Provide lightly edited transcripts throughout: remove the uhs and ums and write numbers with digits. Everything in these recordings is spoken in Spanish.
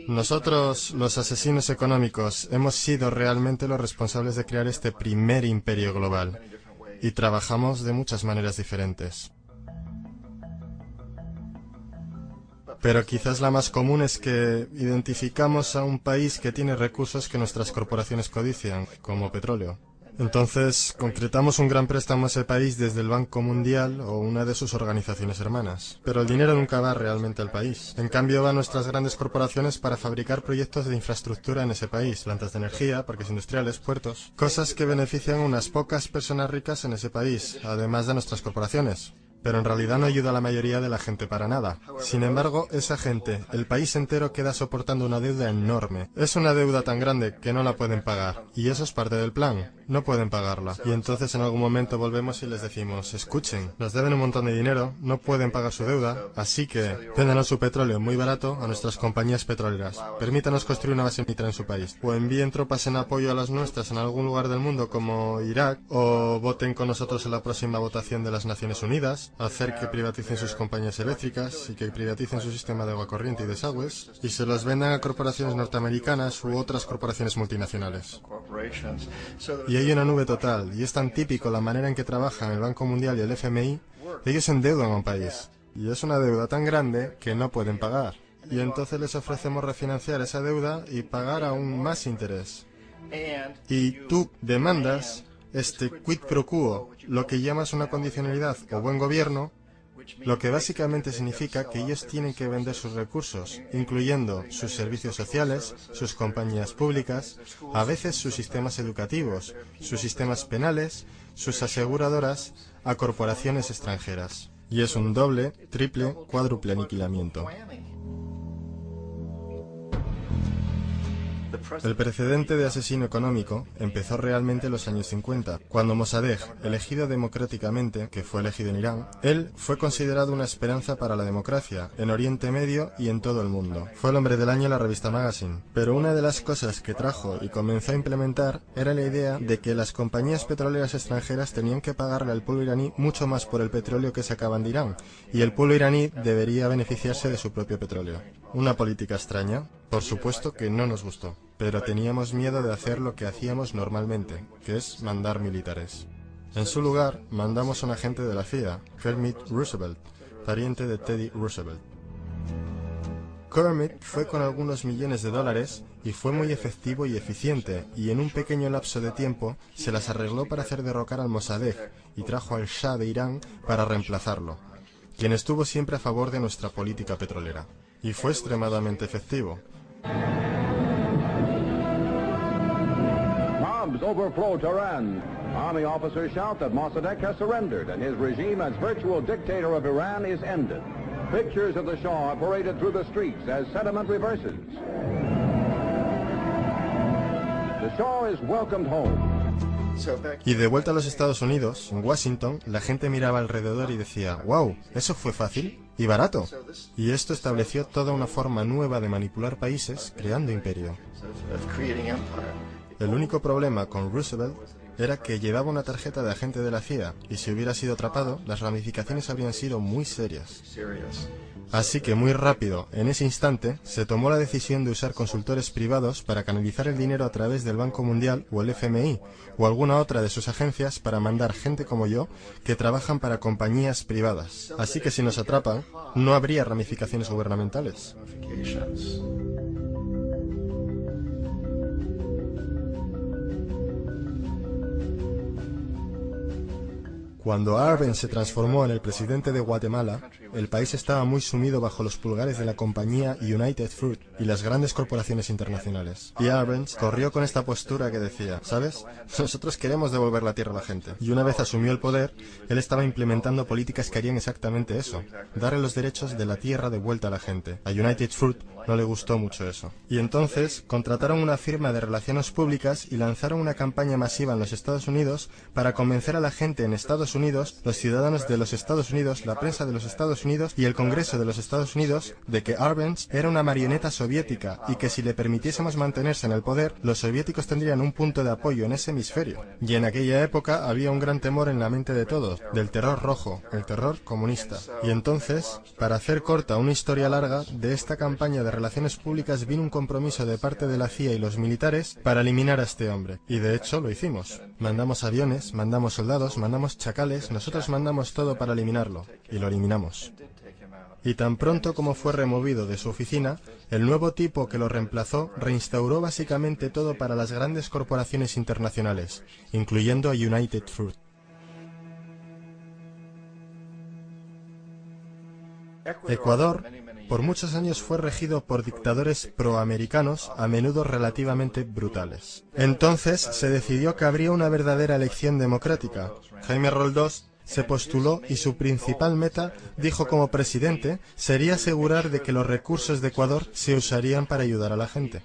Nosotros, los asesinos económicos, hemos sido realmente los responsables de crear este primer imperio global. Y trabajamos de muchas maneras diferentes. Pero quizás la más común es que identificamos a un país que tiene recursos que nuestras corporaciones codician, como petróleo. Entonces, concretamos un gran préstamo a ese país desde el Banco Mundial o una de sus organizaciones hermanas. Pero el dinero nunca va realmente al país. En cambio, va a nuestras grandes corporaciones para fabricar proyectos de infraestructura en ese país, plantas de energía, parques industriales, puertos, cosas que benefician a unas pocas personas ricas en ese país, además de nuestras corporaciones. Pero en realidad no ayuda a la mayoría de la gente para nada. Sin embargo, esa gente, el país entero queda soportando una deuda enorme. Es una deuda tan grande que no la pueden pagar. Y eso es parte del plan. No pueden pagarla. Y entonces en algún momento volvemos y les decimos, escuchen, nos deben un montón de dinero, no pueden pagar su deuda, así que véndanos su petróleo muy barato a nuestras compañías petroleras. Permítanos construir una base militar en su país. O envíen tropas en apoyo a las nuestras en algún lugar del mundo como Irak, o voten con nosotros en la próxima votación de las Naciones Unidas, hacer que privaticen sus compañías eléctricas y que privaticen su sistema de agua corriente y desagües, y se los vendan a corporaciones norteamericanas u otras corporaciones multinacionales. Y hay una nube total, y es tan típico la manera en que trabajan el Banco Mundial y el FMI, ellos endeudan a un país. Y es una deuda tan grande que no pueden pagar. Y entonces les ofrecemos refinanciar esa deuda y pagar aún más interés. Y tú demandas este quid pro quo, lo que llamas una condicionalidad o buen gobierno, lo que básicamente significa que ellos tienen que vender sus recursos, incluyendo sus servicios sociales, sus compañías públicas, a veces sus sistemas educativos, sus sistemas penales, sus aseguradoras, a corporaciones extranjeras. Y es un doble, triple, cuádruple aniquilamiento. El precedente de asesino económico empezó realmente en los años 50, cuando Mossadegh, elegido democráticamente, que fue elegido en Irán, él fue considerado una esperanza para la democracia, en Oriente Medio y en todo el mundo. Fue el hombre del año en la revista Magazine. Pero una de las cosas que trajo y comenzó a implementar era la idea de que las compañías petroleras extranjeras tenían que pagarle al pueblo iraní mucho más por el petróleo que sacaban de Irán, y el pueblo iraní debería beneficiarse de su propio petróleo. Una política extraña. Por supuesto que no nos gustó, pero teníamos miedo de hacer lo que hacíamos normalmente, que es mandar militares. En su lugar, mandamos a un agente de la CIA, Kermit Roosevelt, pariente de Teddy Roosevelt. Kermit fue con algunos millones de dólares y fue muy efectivo y eficiente, y en un pequeño lapso de tiempo se las arregló para hacer derrocar al Mossadegh y trajo al Shah de Irán para reemplazarlo, quien estuvo siempre a favor de nuestra política petrolera. Y fue extremadamente efectivo. Bombs overflow Tehran. Army officers shout that Mossadegh has surrendered and his regime as virtual dictator of Iran is ended. Pictures of the Shah are paraded through the streets as sentiment reverses. The Shah is welcomed home. Y de vuelta a los Estados Unidos, en Washington, la gente miraba alrededor y decía, wow, ¿eso fue fácil? Y barato. Y esto estableció toda una forma nueva de manipular países, creando imperio. El único problema con Roosevelt era que llevaba una tarjeta de agente de la CIA, y si hubiera sido atrapado, las ramificaciones habrían sido muy serias. Así que muy rápido, en ese instante, se tomó la decisión de usar consultores privados para canalizar el dinero a través del Banco Mundial o el FMI, o alguna otra de sus agencias para mandar gente como yo, que trabajan para compañías privadas. Así que si nos atrapan, no habría ramificaciones gubernamentales. Cuando Arbenz se transformó en el presidente de Guatemala, el país estaba muy sumido bajo los pulgares de la compañía United Fruit y las grandes corporaciones internacionales. Y Arbenz corrió con esta postura que decía, ¿sabes? Nosotros queremos devolver la tierra a la gente. Y una vez asumió el poder, él estaba implementando políticas que harían exactamente eso, darle los derechos de la tierra de vuelta a la gente. A United Fruit no le gustó mucho eso. Y entonces contrataron una firma de relaciones públicas y lanzaron una campaña masiva en los Estados Unidos para convencer a la gente en Estados Unidos, los ciudadanos de los Estados Unidos, la prensa de los Estados Unidos y el Congreso de los Estados Unidos de que Arbenz era una marioneta soviética y que si le permitiésemos mantenerse en el poder, los soviéticos tendrían un punto de apoyo en ese hemisferio. Y en aquella época había un gran temor en la mente de todos, del terror rojo, el terror comunista. Y entonces, para hacer corta una historia larga, de esta campaña de relaciones públicas vino un compromiso de parte de la CIA y los militares para eliminar a este hombre. Y de hecho lo hicimos. Mandamos aviones, mandamos soldados, mandamos chacales, nosotros mandamos todo para eliminarlo. Y lo eliminamos. Y tan pronto como fue removido de su oficina, el nuevo tipo que lo reemplazó reinstauró básicamente todo para las grandes corporaciones internacionales, incluyendo a United Fruit. Ecuador, por muchos años fue regido por dictadores proamericanos, a menudo relativamente brutales. Entonces se decidió que habría una verdadera elección democrática. Jaime Roldós se postuló y su principal meta, dijo como presidente, sería asegurar de que los recursos de Ecuador se usarían para ayudar a la gente.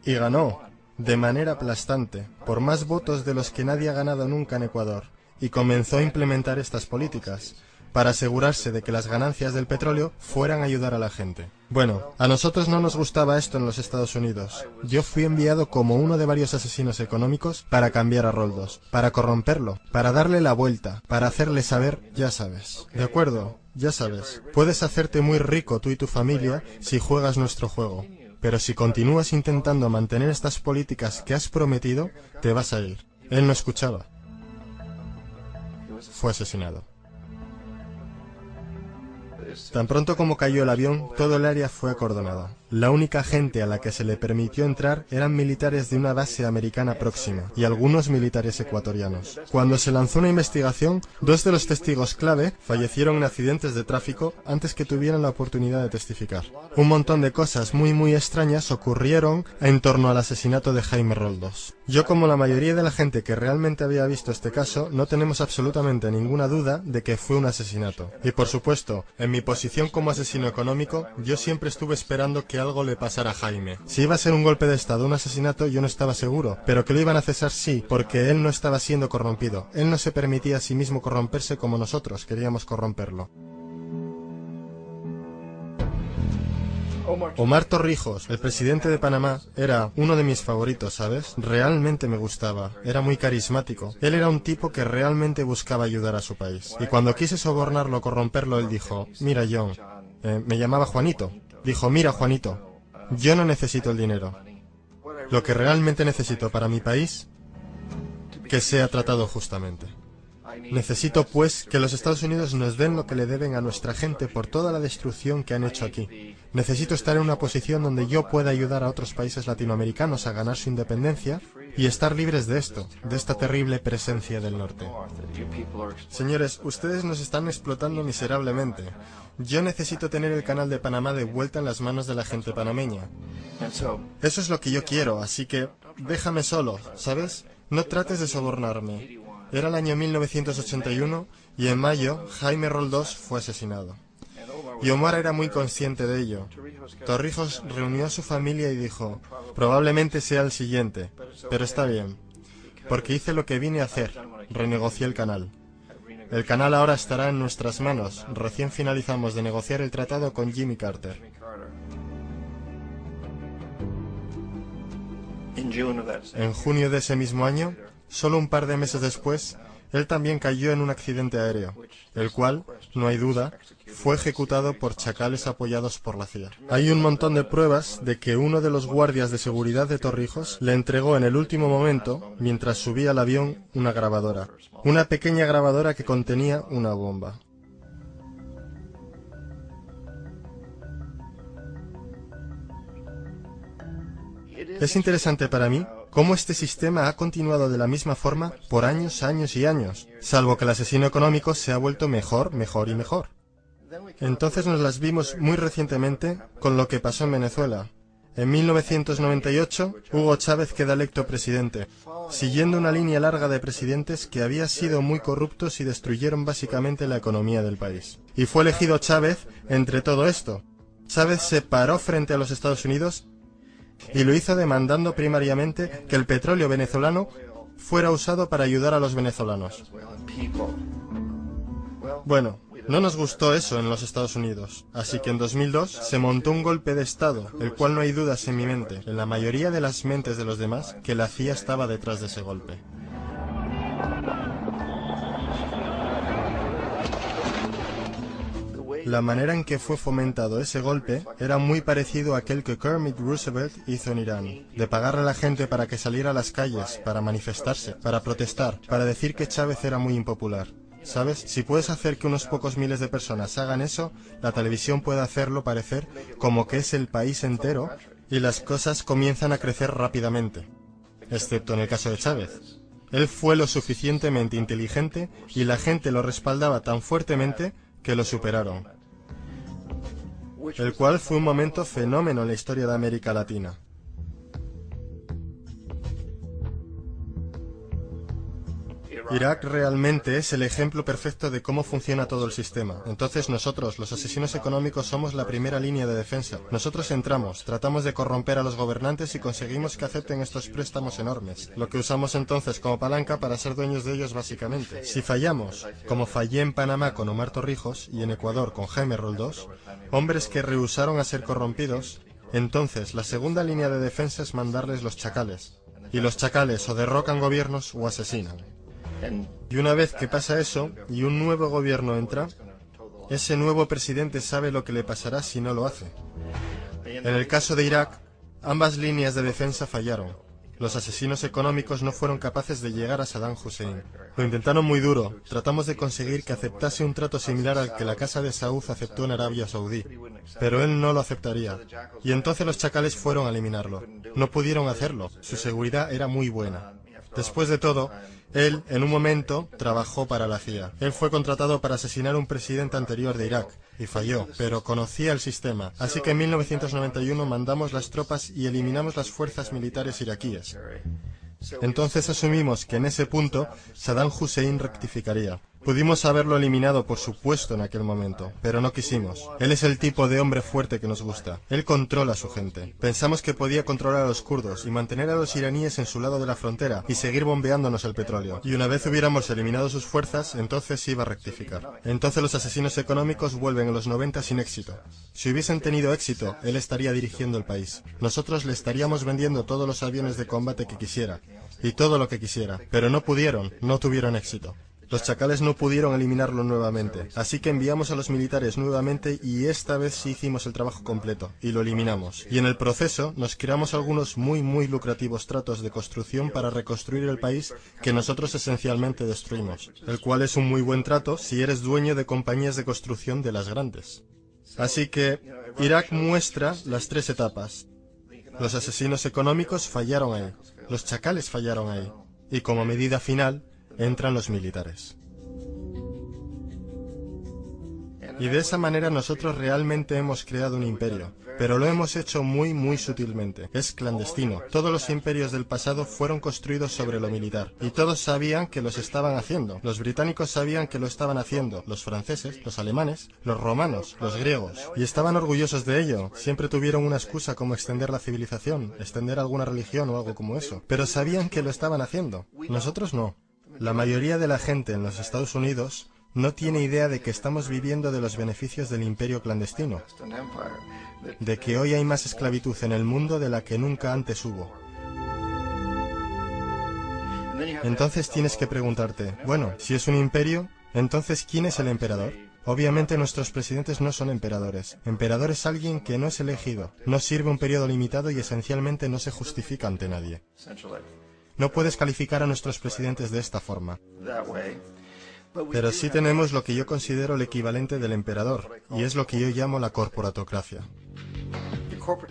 Y ganó, de manera aplastante, por más votos de los que nadie ha ganado nunca en Ecuador, y comenzó a implementar estas políticas, para asegurarse de que las ganancias del petróleo fueran a ayudar a la gente. Bueno, a nosotros no nos gustaba esto en los Estados Unidos. Yo fui enviado como uno de varios asesinos económicos para cambiar a Roldós, para corromperlo, para darle la vuelta, para hacerle saber, ya sabes. ¿De acuerdo? Ya sabes. Puedes hacerte muy rico tú y tu familia si juegas nuestro juego. Pero si continúas intentando mantener estas políticas que has prometido, te vas a ir. Él no escuchaba. Fue asesinado. Tan pronto como cayó el avión, todo el área fue acordonada. La única gente a la que se le permitió entrar eran militares de una base americana próxima y algunos militares ecuatorianos. Cuando se lanzó una investigación, 2 de los testigos clave fallecieron en accidentes de tráfico antes que tuvieran la oportunidad de testificar. Un montón de cosas muy extrañas ocurrieron en torno al asesinato de Jaime Roldós. Yo, como la mayoría de la gente que realmente había visto este caso, no tenemos absolutamente ninguna duda de que fue un asesinato. Y por supuesto, en mi posición como asesino económico, yo siempre estuve esperando que algo le pasara a Jaime. Si iba a ser un golpe de estado o un asesinato, yo no estaba seguro, pero que lo iban a cesar sí, porque él no estaba siendo corrompido. Él no se permitía a sí mismo corromperse como nosotros queríamos corromperlo. Omar Torrijos, el presidente de Panamá, era uno de mis favoritos, ¿sabes? Realmente me gustaba, era muy carismático. Él era un tipo que realmente buscaba ayudar a su país. Y cuando quise sobornarlo o corromperlo, él dijo, mira John, me llamaba Juanito. Dijo, mira Juanito, yo no necesito el dinero. Lo que realmente necesito para mi país, que sea tratado justamente. Necesito, pues, que los Estados Unidos nos den lo que le deben a nuestra gente por toda la destrucción que han hecho aquí. Necesito estar en una posición donde yo pueda ayudar a otros países latinoamericanos a ganar su independencia y estar libres de esto, de esta terrible presencia del norte. Señores, ustedes nos están explotando miserablemente. Yo necesito tener el canal de Panamá de vuelta en las manos de la gente panameña. Eso es lo que yo quiero, así que déjame solo, ¿sabes? No trates de sobornarme. Era el año 1981 y en mayo Jaime Roldós fue asesinado. Y Omar era muy consciente de ello. Torrijos reunió a su familia y dijo, probablemente sea el siguiente, pero está bien, porque hice lo que vine a hacer, renegocié el canal. El canal ahora estará en nuestras manos, recién finalizamos de negociar el tratado con Jimmy Carter. En junio de ese mismo año, solo un par de meses después, él también cayó en un accidente aéreo, el cual, no hay duda, fue ejecutado por chacales apoyados por la CIA. Hay un montón de pruebas de que uno de los guardias de seguridad de Torrijos le entregó en el último momento, mientras subía al avión, una grabadora. Una pequeña grabadora que contenía una bomba. Es interesante para mí cómo este sistema ha continuado de la misma forma por años y años, salvo que el asesino económico se ha vuelto mejor y mejor. Entonces nos las vimos muy recientemente con lo que pasó en Venezuela. En 1998, Hugo Chávez queda electo presidente, siguiendo una línea larga de presidentes que había sido muy corruptos y destruyeron básicamente la economía del país. Y fue elegido Chávez entre todo esto. Chávez se paró frente a los Estados Unidos y lo hizo demandando primariamente que el petróleo venezolano fuera usado para ayudar a los venezolanos. Bueno, no nos gustó eso en los Estados Unidos, así que en 2002 se montó un golpe de Estado, el cual no hay dudas en mi mente, en la mayoría de las mentes de los demás, que la CIA estaba detrás de ese golpe. La manera en que fue fomentado ese golpe era muy parecido a aquel que Kermit Roosevelt hizo en Irán, de pagarle a la gente para que saliera a las calles, para manifestarse, para protestar, para decir que Chávez era muy impopular. ¿Sabes? Si puedes hacer que unos pocos miles de personas hagan eso, la televisión puede hacerlo parecer como que es el país entero y las cosas comienzan a crecer rápidamente. Excepto en el caso de Chávez. Él fue lo suficientemente inteligente y la gente lo respaldaba tan fuertemente que lo superaron. El cual fue un momento fenómeno en la historia de América Latina. Irak realmente es el ejemplo perfecto de cómo funciona todo el sistema. Entonces nosotros, los asesinos económicos, somos la primera línea de defensa. Nosotros entramos, tratamos de corromper a los gobernantes y conseguimos que acepten estos préstamos enormes, lo que usamos entonces como palanca para ser dueños de ellos básicamente. Si fallamos, como fallé en Panamá con Omar Torrijos y en Ecuador con Jaime Roldós, hombres que rehusaron a ser corrompidos, entonces la segunda línea de defensa es mandarles los chacales. Y los chacales o derrocan gobiernos o asesinan. Y una vez que pasa eso, y un nuevo gobierno entra, ese nuevo presidente sabe lo que le pasará si no lo hace. En el caso de Irak, ambas líneas de defensa fallaron. Los asesinos económicos no fueron capaces de llegar a Saddam Hussein. Lo intentaron muy duro. Tratamos de conseguir que aceptase un trato similar al que la Casa de Saud aceptó en Arabia Saudí. Pero él no lo aceptaría. Y entonces los chacales fueron a eliminarlo. No pudieron hacerlo. Su seguridad era muy buena. Después de todo, él, en un momento, trabajó para la CIA. Él fue contratado para asesinar a un presidente anterior de Irak, y falló, pero conocía el sistema. Así que en 1991 mandamos las tropas y eliminamos las fuerzas militares iraquíes. Entonces asumimos que en ese punto Saddam Hussein rectificaría. Pudimos haberlo eliminado, por supuesto, en aquel momento, pero no quisimos. Él es el tipo de hombre fuerte que nos gusta. Él controla a su gente. Pensamos que podía controlar a los kurdos y mantener a los iraníes en su lado de la frontera y seguir bombeándonos el petróleo. Y una vez hubiéramos eliminado sus fuerzas, entonces iba a rectificar. Entonces los asesinos económicos vuelven en los 90 sin éxito. Si hubiesen tenido éxito, él estaría dirigiendo el país. Nosotros le estaríamos vendiendo todos los aviones de combate que quisiera y todo lo que quisiera, pero no pudieron, no tuvieron éxito. Los chacales no pudieron eliminarlo nuevamente, así que enviamos a los militares nuevamente y esta vez sí hicimos el trabajo completo, y lo eliminamos. Y en el proceso nos creamos algunos muy lucrativos tratos de construcción para reconstruir el país que nosotros esencialmente destruimos, el cual es un muy buen trato si eres dueño de compañías de construcción de las grandes. Así que Irak muestra las tres etapas. Los asesinos económicos fallaron ahí, los chacales fallaron ahí, y como medida final, entran los militares. Y de esa manera nosotros realmente hemos creado un imperio, pero lo hemos hecho muy sutilmente. Es clandestino. Todos los imperios del pasado fueron construidos sobre lo militar, y todos sabían que los estaban haciendo. Los británicos sabían que lo estaban haciendo, los franceses, los alemanes, los romanos, los griegos, y estaban orgullosos de ello. Siempre tuvieron una excusa como extender la civilización, extender alguna religión o algo como eso, pero sabían que lo estaban haciendo. Nosotros no. La mayoría de la gente en los Estados Unidos no tiene idea de que estamos viviendo de los beneficios del imperio clandestino, de que hoy hay más esclavitud en el mundo de la que nunca antes hubo. Entonces tienes que preguntarte, bueno, si es un imperio, entonces ¿quién es el emperador? Obviamente nuestros presidentes no son emperadores. Emperador es alguien que no es elegido, no sirve un periodo limitado y esencialmente no se justifica ante nadie. No puedes calificar a nuestros presidentes de esta forma. Pero sí tenemos lo que yo considero el equivalente del emperador, y es lo que yo llamo la corporatocracia.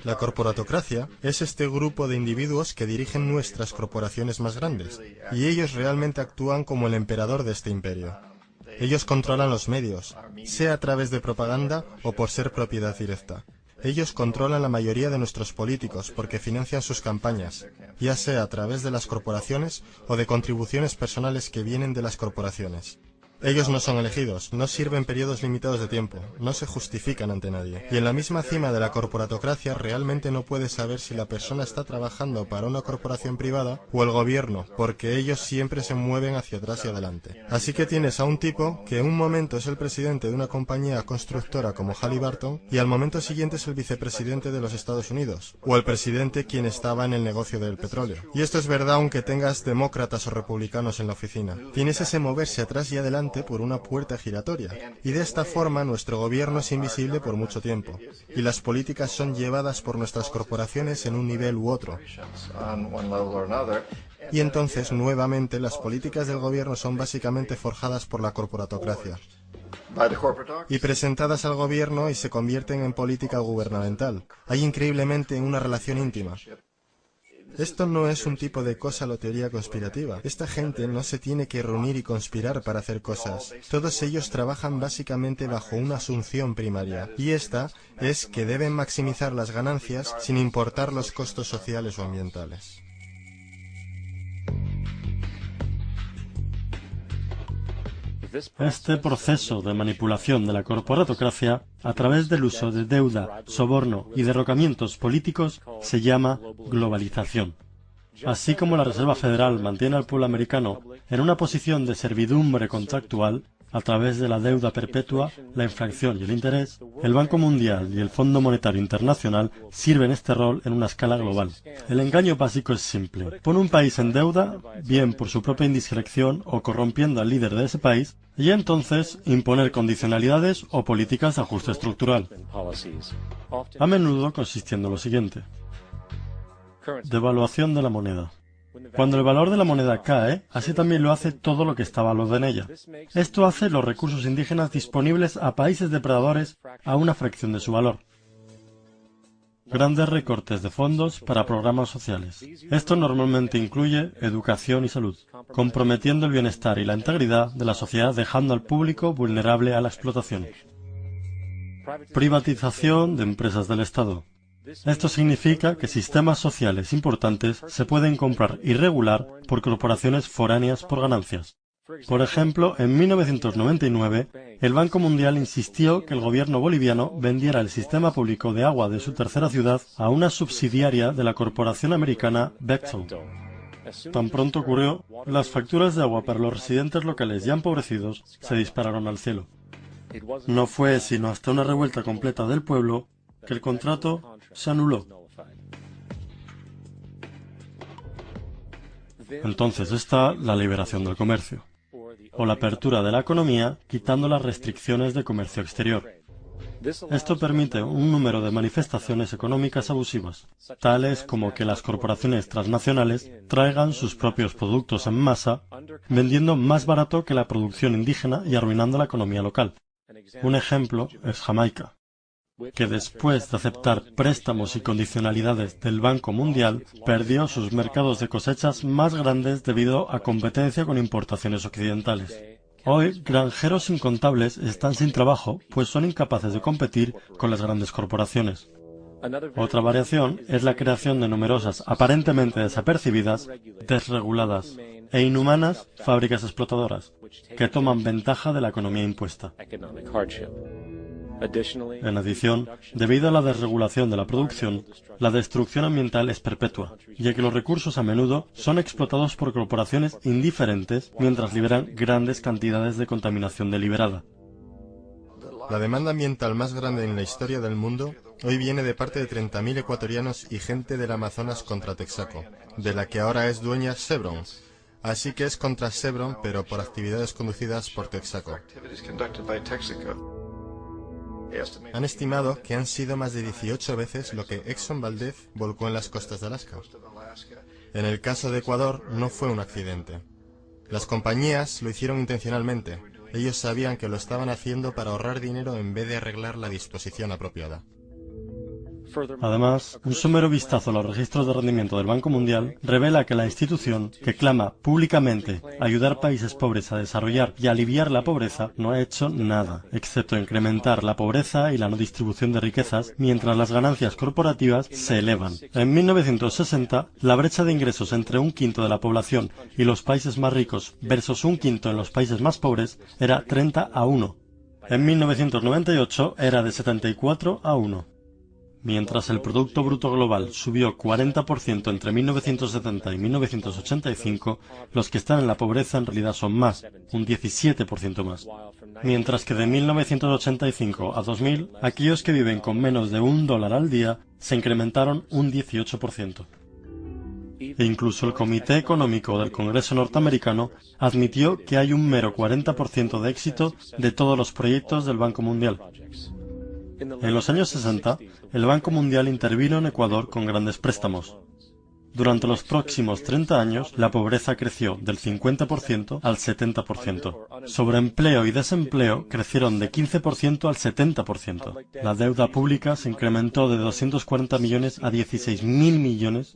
La corporatocracia es este grupo de individuos que dirigen nuestras corporaciones más grandes, y ellos realmente actúan como el emperador de este imperio. Ellos controlan los medios, sea a través de propaganda o por ser propiedad directa. Ellos controlan la mayoría de nuestros políticos porque financian sus campañas, ya sea a través de las corporaciones o de contribuciones personales que vienen de las corporaciones. Ellos no son elegidos, no sirven periodos limitados de tiempo, no se justifican ante nadie. Y en la misma cima de la corporatocracia realmente no puedes saber si la persona está trabajando para una corporación privada o el gobierno, porque ellos siempre se mueven hacia atrás y adelante. Así que tienes a un tipo que en un momento es el presidente de una compañía constructora como Halliburton y al momento siguiente es el vicepresidente de los Estados Unidos, o el presidente quien estaba en el negocio del petróleo. Y esto es verdad aunque tengas demócratas o republicanos en la oficina. Tienes ese moverse atrás y adelante simplemente por una puerta giratoria. Y de esta forma nuestro gobierno es invisible por mucho tiempo. Y las políticas son llevadas por nuestras corporaciones en un nivel u otro. Y entonces, nuevamente, las políticas del gobierno son básicamente forjadas por la corporatocracia y presentadas al gobierno y se convierten en política gubernamental. Hay increíblemente una relación íntima. Esto no es un tipo de cosa o teoría conspirativa. Esta gente no se tiene que reunir y conspirar para hacer cosas. Todos ellos trabajan básicamente bajo una asunción primaria, y esta es que deben maximizar las ganancias sin importar los costos sociales o ambientales. Este proceso de manipulación de la corporatocracia a través del uso de deuda, soborno y derrocamientos políticos se llama globalización. Así como la Reserva Federal mantiene al pueblo americano en una posición de servidumbre contractual a través de la deuda perpetua, la inflación y el interés, el Banco Mundial y el Fondo Monetario Internacional sirven este rol en una escala global. El engaño básico es simple. Pone un país en deuda, bien por su propia indiscreción o corrompiendo al líder de ese país, y entonces imponer condicionalidades o políticas de ajuste estructural. A menudo consistiendo en lo siguiente: devaluación de la moneda. Cuando el valor de la moneda cae, así también lo hace todo lo que está valuado en ella. Esto hace los recursos indígenas disponibles a países depredadores a una fracción de su valor. Grandes recortes de fondos para programas sociales. Esto normalmente incluye educación y salud, comprometiendo el bienestar y la integridad de la sociedad, dejando al público vulnerable a la explotación. Privatización de empresas del Estado. Esto significa que sistemas sociales importantes se pueden comprar y regular por corporaciones foráneas por ganancias. Por ejemplo, en 1999, el Banco Mundial insistió que el gobierno boliviano vendiera el sistema público de agua de su tercera ciudad a una subsidiaria de la corporación americana Bechtel. Tan pronto ocurrió, las facturas de agua para los residentes locales ya empobrecidos se dispararon al cielo. No fue sino hasta una revuelta completa del pueblo que el contrato se anuló. Entonces está la liberación del comercio, o la apertura de la economía quitando las restricciones de comercio exterior. Esto permite un número de manifestaciones económicas abusivas, tales como que las corporaciones transnacionales traigan sus propios productos en masa, vendiendo más barato que la producción indígena y arruinando la economía local. Un ejemplo es Jamaica, que después de aceptar préstamos y condicionalidades del Banco Mundial, perdió sus mercados de cosechas más grandes debido a competencia con importaciones occidentales. Hoy, granjeros incontables están sin trabajo, pues son incapaces de competir con las grandes corporaciones. Otra variación es la creación de numerosas, aparentemente desapercibidas, desreguladas e inhumanas fábricas explotadoras, que toman ventaja de la economía impuesta. En adición, debido a la desregulación de la producción, la destrucción ambiental es perpetua, ya que los recursos a menudo son explotados por corporaciones indiferentes mientras liberan grandes cantidades de contaminación deliberada. La demanda ambiental más grande en la historia del mundo hoy viene de parte de 30.000 ecuatorianos y gente del Amazonas contra Texaco, de la que ahora es dueña Chevron. Así que es contra Chevron, pero por actividades conducidas por Texaco. Han estimado que han sido más de 18 veces lo que Exxon Valdez volcó en las costas de Alaska. En el caso de Ecuador no fue un accidente. Las compañías lo hicieron intencionalmente. Ellos sabían que lo estaban haciendo para ahorrar dinero en vez de arreglar la disposición apropiada. Además, un somero vistazo a los registros de rendimiento del Banco Mundial revela que la institución, que clama públicamente ayudar países pobres a desarrollar y aliviar la pobreza, no ha hecho nada, excepto incrementar la pobreza y la no distribución de riquezas, mientras las ganancias corporativas se elevan. En 1960, la brecha de ingresos entre un quinto de la población y los países más ricos versus un quinto en los países más pobres era 30-1. En 1998 era de 74-1. Mientras el Producto Bruto Global subió 40% entre 1970 y 1985, los que están en la pobreza en realidad son más, un 17% más. Mientras que de 1985 a 2000, aquellos que viven con menos de $1 al día se incrementaron un 18%. e incluso el Comité Económico del Congreso norteamericano admitió que hay un mero 40% de éxito de todos los proyectos del Banco Mundial. En los años 60, el Banco Mundial intervino en Ecuador con grandes préstamos. Durante los próximos 30 años, la pobreza creció del 50% al 70%. Sobreempleo y desempleo crecieron de 15% al 70%. La deuda pública se incrementó de 240 millones a 16.000 millones,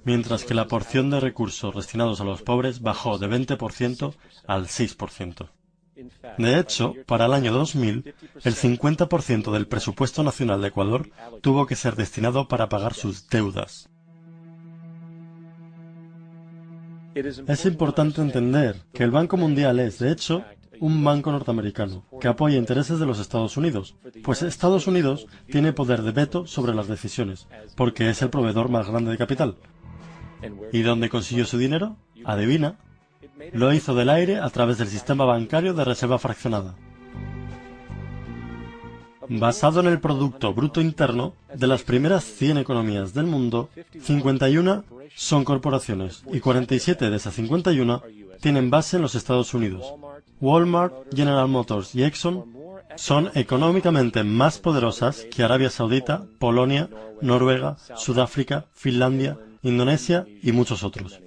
mientras que la porción de recursos destinados a los pobres bajó de 20% al 6%. De hecho, para el año 2000, el 50% del presupuesto nacional de Ecuador tuvo que ser destinado para pagar sus deudas. Es importante entender que el Banco Mundial es, de hecho, un banco norteamericano que apoya intereses de los Estados Unidos, pues Estados Unidos tiene poder de veto sobre las decisiones, porque es el proveedor más grande de capital. ¿Y dónde consiguió su dinero? Adivina. Lo hizo del aire a través del sistema bancario de reserva fraccionada. Basado en el Producto Bruto Interno, de las primeras 100 economías del mundo, 51 son corporaciones y 47 de esas 51 tienen base en los Estados Unidos. Walmart, General Motors y Exxon son económicamente más poderosas que Arabia Saudita, Polonia, Noruega, Sudáfrica, Finlandia, Indonesia y muchos otros.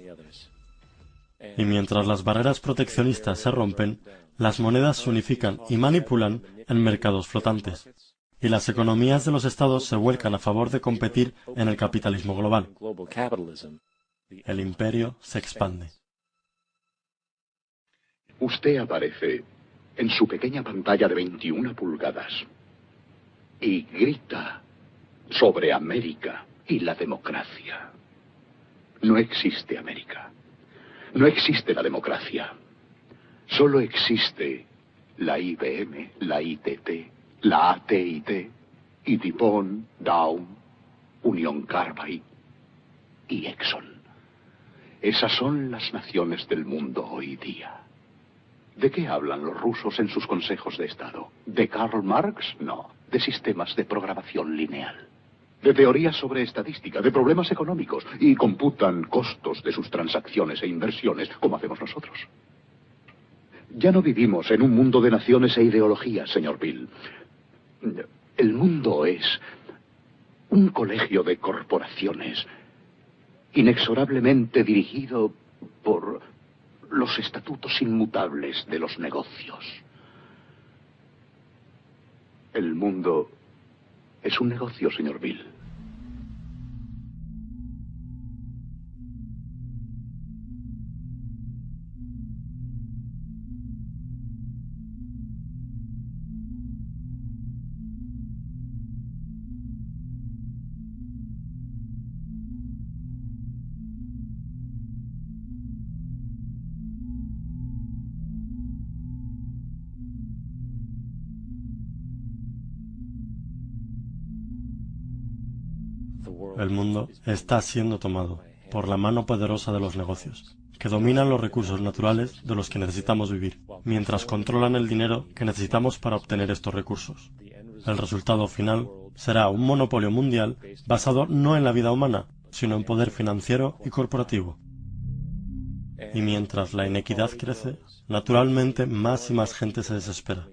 Y mientras las barreras proteccionistas se rompen, las monedas se unifican y manipulan en mercados flotantes, y las economías de los estados se vuelcan a favor de competir en el capitalismo global. El imperio se expande. Usted aparece en su pequeña pantalla de 21 pulgadas y grita sobre América y la democracia. No existe América. No existe la democracia. Solo existe la IBM, la ITT, la AT&T, y DuPont, Dow, Union Carbide y Exxon. Esas son las naciones del mundo hoy día. ¿De qué hablan los rusos en sus consejos de Estado? ¿De Karl Marx? No. De sistemas de programación lineal. De teorías sobre estadística, de problemas económicos, y computan costos de sus transacciones e inversiones, como hacemos nosotros. Ya no vivimos en un mundo de naciones e ideologías, señor Bill. El mundo es un colegio de corporaciones, inexorablemente dirigido por los estatutos inmutables de los negocios. El mundo es un negocio, señor Bill. El mundo está siendo tomado por la mano poderosa de los negocios, que dominan los recursos naturales de los que necesitamos vivir, mientras controlan el dinero que necesitamos para obtener estos recursos. El resultado final será un monopolio mundial basado no en la vida humana, sino en poder financiero y corporativo. Y mientras la inequidad crece, naturalmente más y más gente se desespera.